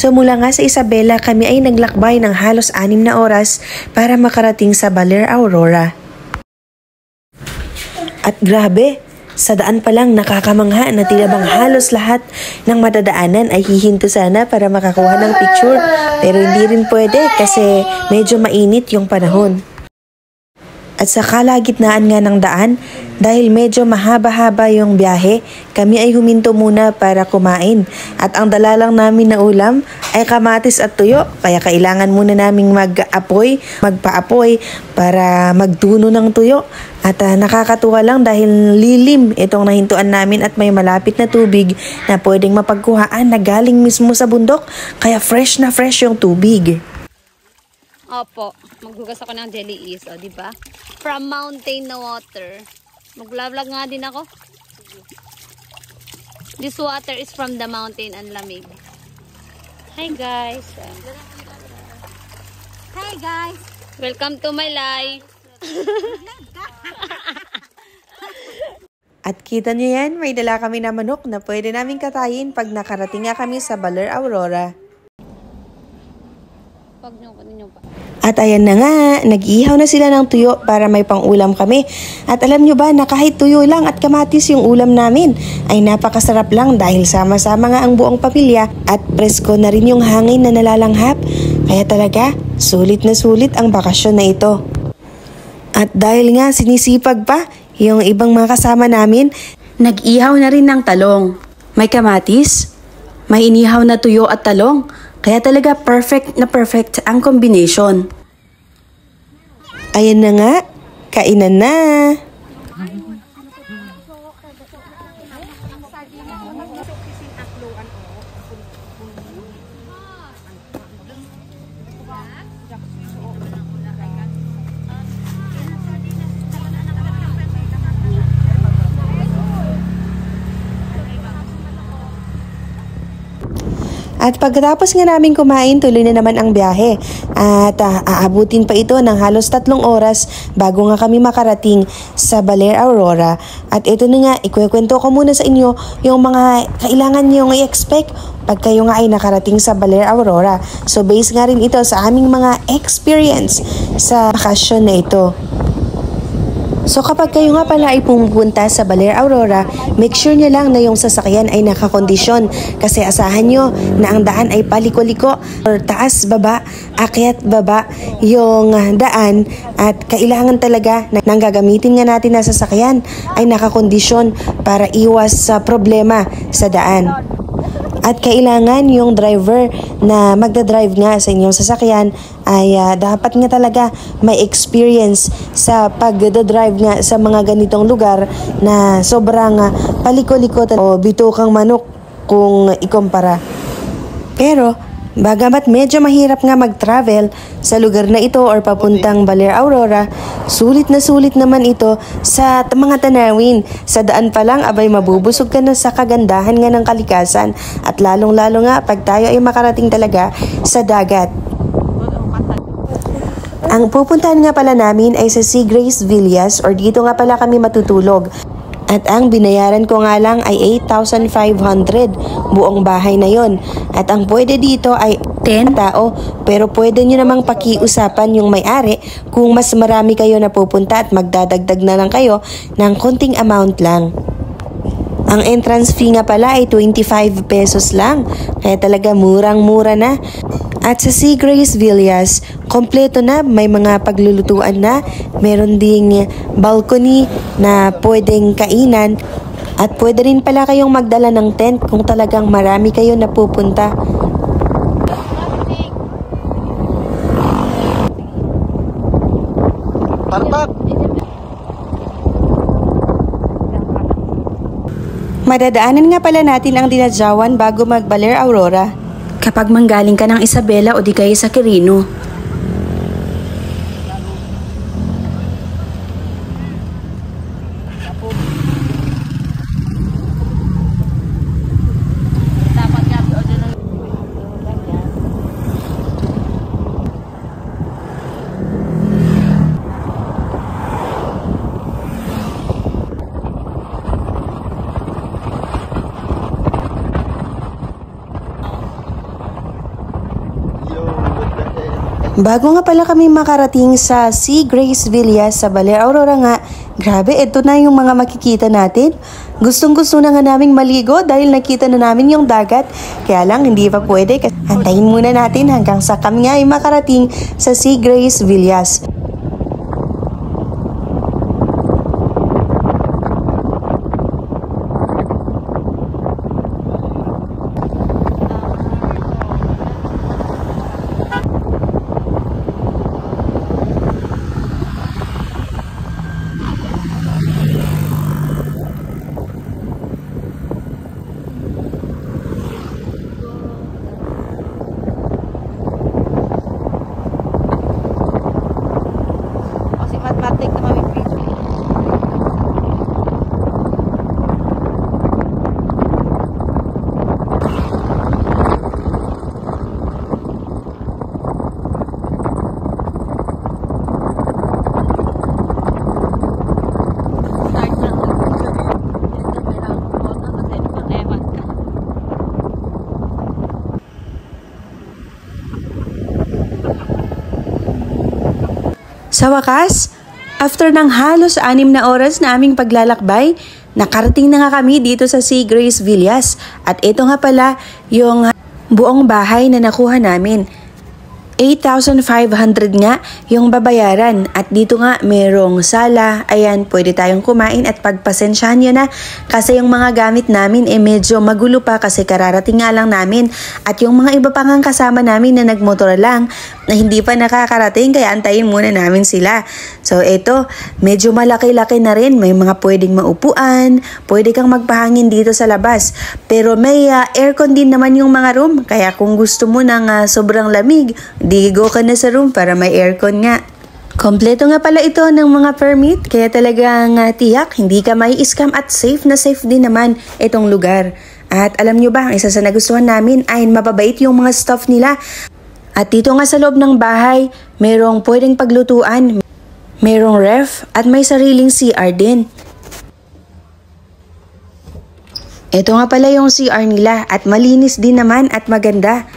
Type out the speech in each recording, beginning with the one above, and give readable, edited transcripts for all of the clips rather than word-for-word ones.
So mula nga sa Isabela, kami ay naglakbay ng halos 6 na oras para makarating sa Baler Aurora. At grabe, sa daan pa lang nakakamangha na tila bang halos lahat ng madadaanan ay hihinto sana para makakuha ng picture. Pero hindi rin pwede kasi medyo mainit yung panahon. At sa kalagitnaan nga ng daan, dahil medyo mahaba-haba yung biyahe, kami ay huminto muna para kumain. At ang dala lang namin na ulam ay kamatis at tuyo, kaya kailangan muna naming magpa-apoy para magtuno ng tuyo. At nakakatuwa lang dahil lilim itong nahintuan namin at may malapit na tubig na pwedeng mapagkuhaan na galing mismo sa bundok, kaya fresh na fresh yung tubig. Opo, maghugas ako ng jelly is, o, diba? From mountain na water. Mag-vlog nga din ako. This water is from the mountain, ang lamig. Hi guys. Hi guys. Welcome to my life. At kita nyo yan, may dala kami na manok na pwede namin katayin pag nakarating nga kami sa Baler Aurora. At ayan na nga, nag-ihaw na sila ng tuyo para may pang-ulam kami. At alam nyo ba na kahit tuyo lang at kamatis yung ulam namin ay napakasarap lang dahil sama-sama nga ang buong pamilya at presko na rin yung hangin na nalalanghap. Kaya talaga, sulit na sulit ang bakasyon na ito. At dahil nga sinisipag pa yung ibang mga kasama namin, nag-ihaw na rin ng talong. May kamatis, may inihaw na tuyo at talong. Kaya talaga perfect ang combination. Ayan na nga, kainan na. At pagkatapos nga namin kumain, tuloy na naman ang biyahe. At aabutin pa ito ng halos 3 oras bago nga kami makarating sa Baler Aurora. At ito na nga, ikukwento ko muna sa inyo yung mga kailangan nyo i-expect pag kayo nga ay nakarating sa Baler Aurora. So based nga rin ito sa aming mga experience sa bakasyon na ito. So kapag kayo nga pala ay pumunta sa Baler Aurora, make sure nyo lang na yung sasakyan ay nakakondisyon kasi asahan nyo na ang daan ay paliko-liko or taas, baba, akyat, baba yung daan at kailangan talaga na nang gagamitin nga natin na sasakyan ay nakakondisyon para iwas sa problema sa daan. At kailangan yung driver na magdadrive nga sa inyong sasakyan ay dapat nga talaga may experience sa pagdadrive nga sa mga ganitong lugar na sobrang paliko-liko o bitukang manok kung ikumpara. Pero bagamat medyo mahirap nga mag-travel sa lugar na ito or papuntang Baler Aurora, sulit na sulit naman ito sa mga tanawin. Sa daan pa lang, abay mabubusog ka na sa kagandahan nga ng kalikasan at lalong-lalo nga pag tayo ay makarating talaga sa dagat. Ang pupuntahan nga pala namin ay sa Sea Grace Villas or dito nga pala kami matutulog. At ang binayaran ko nga lang ay 8,500 buong bahay na yon. At ang pwede dito ay 10 tao pero pwede nyo namang pakiusapan yung may-ari kung mas marami kayo na pupunta at magdadagdag na lang kayo ng konting amount lang. Ang entrance fee nga pala ay 25 pesos lang kaya talaga murang-mura na. At sa Sea Grace Villas, kompleto na, may mga paglulutuan na, meron ding balcony na pwedeng kainan at pwede rin pala kayong magdala ng tent kung talagang marami kayo na pupunta. Madadaanan nga pala natin ang Dinadjawan bago mag-Baler Aurora. Kapag manggaling ka ng Isabela o di kaya sa Quirino. Bago nga pala kami makarating sa Sea Grace Villas sa Baler Aurora nga, grabe, ito na yung mga makikita natin. Gustong-gusto na nga naming maligo dahil nakita na namin yung dagat. Kaya lang, hindi pa pwede. Antayin muna natin hanggang sa kami nga ay makarating sa Sea Grace Villas. Matik na mami preach. Sa wakas, after ng halos 6 na oras na aming paglalakbay, nakarating na nga kami dito sa Sea Grace Villas. At ito nga pala yung buong bahay na nakuha namin. 8,500 nga yung babayaran. At dito nga merong sala. Ayan, pwede tayong kumain at pagpasensyahan nyo na kasi yung mga gamit namin medyo magulo pa kasi kararating nga lang namin. At yung mga iba pang kasama namin na nagmotor lang na hindi pa nakakarating kaya antayin muna namin sila. So ito, medyo malaki-laki na rin. May mga pwedeng maupuan, pwede kang magpahangin dito sa labas. Pero may aircon din naman yung mga room. Kaya kung gusto mo ng sobrang lamig, di go ka na sa room para may aircon nga. Kompleto nga pala ito ng mga permit, kaya talagang tiyak, hindi ka may scam at safe na safe din naman itong lugar. At alam nyo ba, ang isa sa nagustuhan namin ay mababait yung mga staff nila. At dito nga sa loob ng bahay, merong pwedeng paglutuan, merong ref at may sariling CR din. Ito nga pala yung CR nila at malinis din naman at maganda.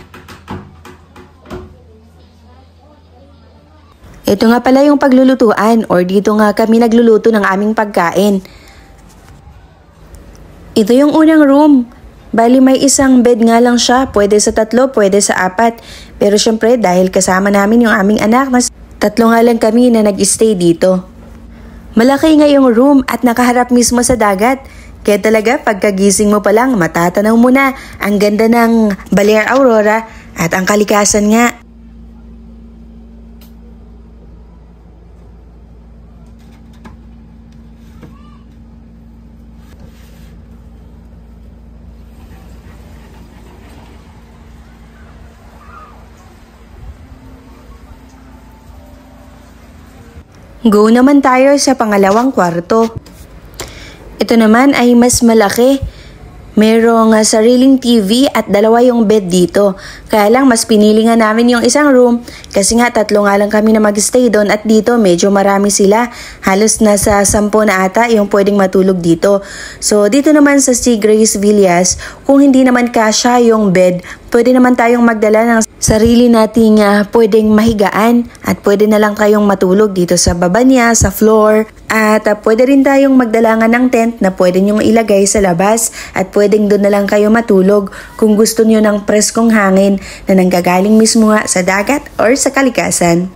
Ito nga pala yung paglulutuan or dito nga kami nagluluto ng aming pagkain. Ito yung unang room. Bali may isang bed nga lang siya. Pwede sa 3, pwede sa 4. Pero syempre dahil kasama namin yung aming anak, mas 3 nga lang kami na nag-stay dito. Malaki nga yung room at nakaharap mismo sa dagat. Kaya talaga pagkagising mo pa lang matatanaw mo na ang ganda ng Baler Aurora at ang kalikasan nga. Go naman tayo sa pangalawang kwarto. Ito naman ay mas malaki. Merong sariling TV at 2 yung bed dito. Kaya lang mas pinili nga namin yung isang room kasi nga 3 nga lang kami na mag-stay doon at dito medyo marami sila. Halos nasa 10 na ata yung pwedeng matulog dito. So dito naman sa Sea Grace Villas, kung hindi naman kasya yung bed, pwede naman tayong magdala ng sarili nating pwedeng mahigaan at pwede na lang tayong matulog dito sa baba niya, sa floor. At pwede rin tayong magdala nga ng tent na pwede nyong ilagay sa labas at pwedeng doon na lang kayo matulog kung gusto nyo ng preskong hangin na nanggagaling mismo nga sa dagat or sa kalikasan.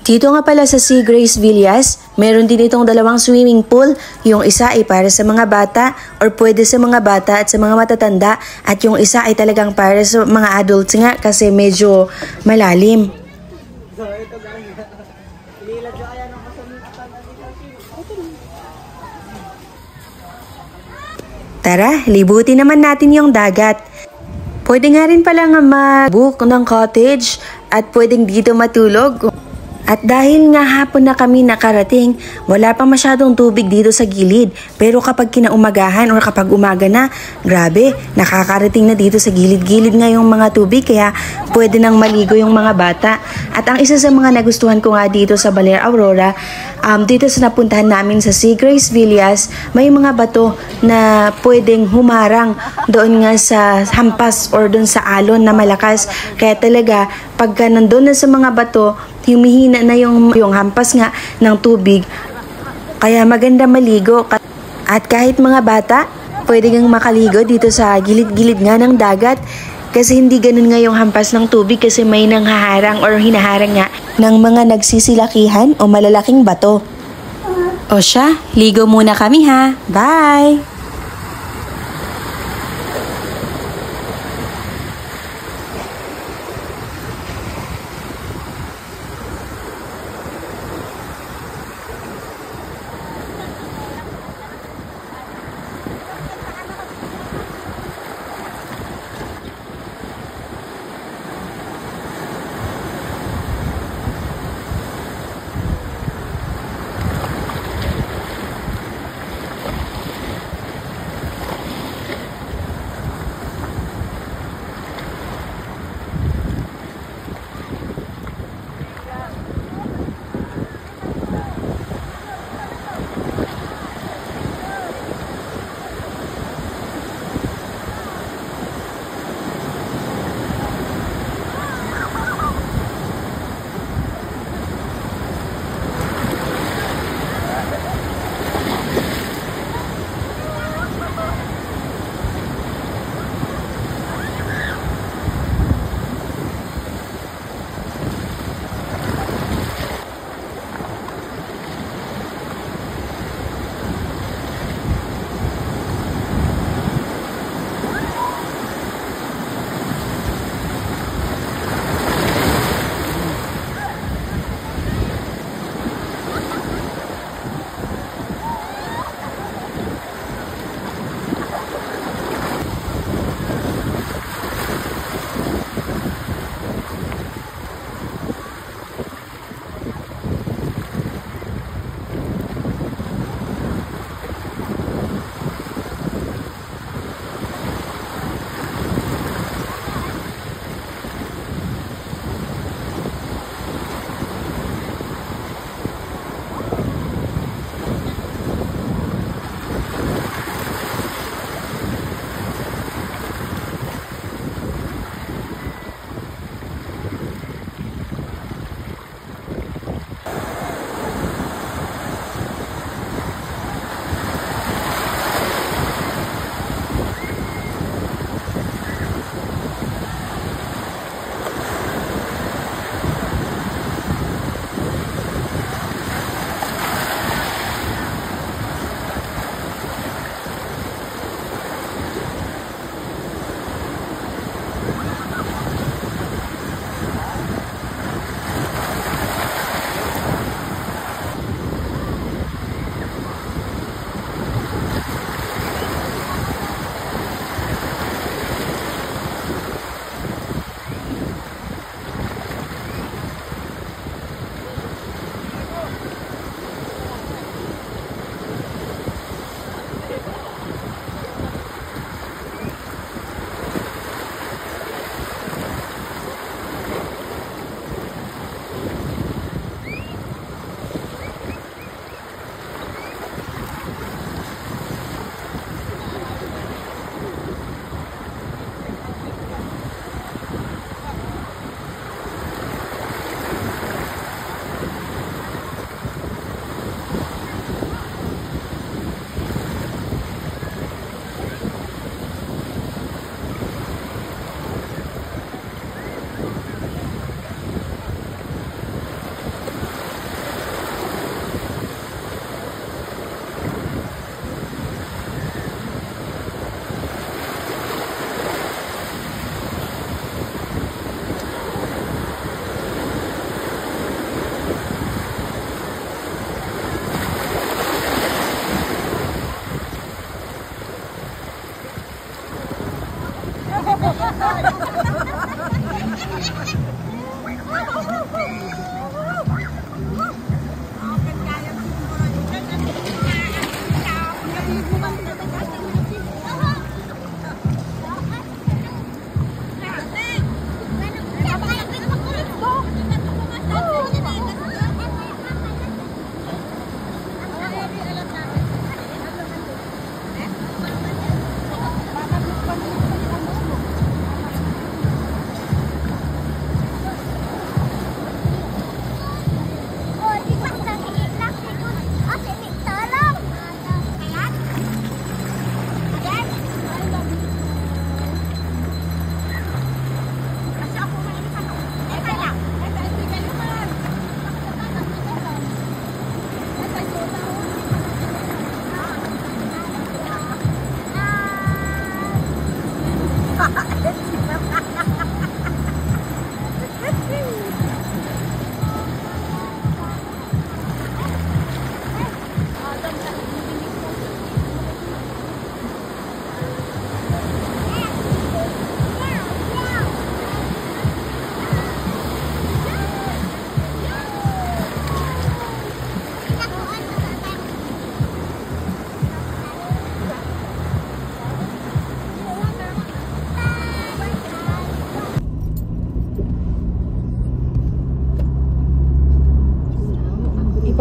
Dito nga pala sa Sea Grace Villas, meron din itong 2 swimming pool. Yung isa ay para sa mga bata or pwede sa mga bata at sa mga matatanda at yung isa ay talagang para sa mga adults nga kasi medyo malalim. Tara, libutin naman natin yung dagat. Pwede nga rin palang mag-book ng cottage at pwedeng dito matulog. At dahil nga hapon na kami nakarating, wala pa masyadong tubig dito sa gilid. Pero kapag kinaumagahan or kapag umaga na, grabe, nakakarating na dito sa gilid-gilid nga yung mga tubig kaya pwede nang maligo yung mga bata. At ang isa sa mga nagustuhan ko nga dito sa Baler Aurora, dito sa napuntahan namin sa Sea Grace Villas, may mga bato na pwedeng humarang doon nga sa hampas or doon sa alon na malakas. Kaya talaga, pagka nandun na sa mga bato, humihina na yung hampas nga ng tubig. Kaya maganda maligo. At kahit mga bata, pwede kang makaligo dito sa gilid-gilid nga ng dagat. Kasi hindi ganun nga yung hampas ng tubig kasi may nanghaharang or hinaharang nga ng mga nagsisilakihan o malalaking bato. O siya, ligo muna kami ha. Bye!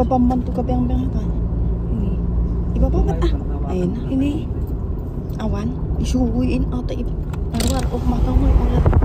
pambanto ka biyang kan. Ini. Iba pa mat ayun, ini. Awan, isuguin ata ip. Arwar of makamoy orat.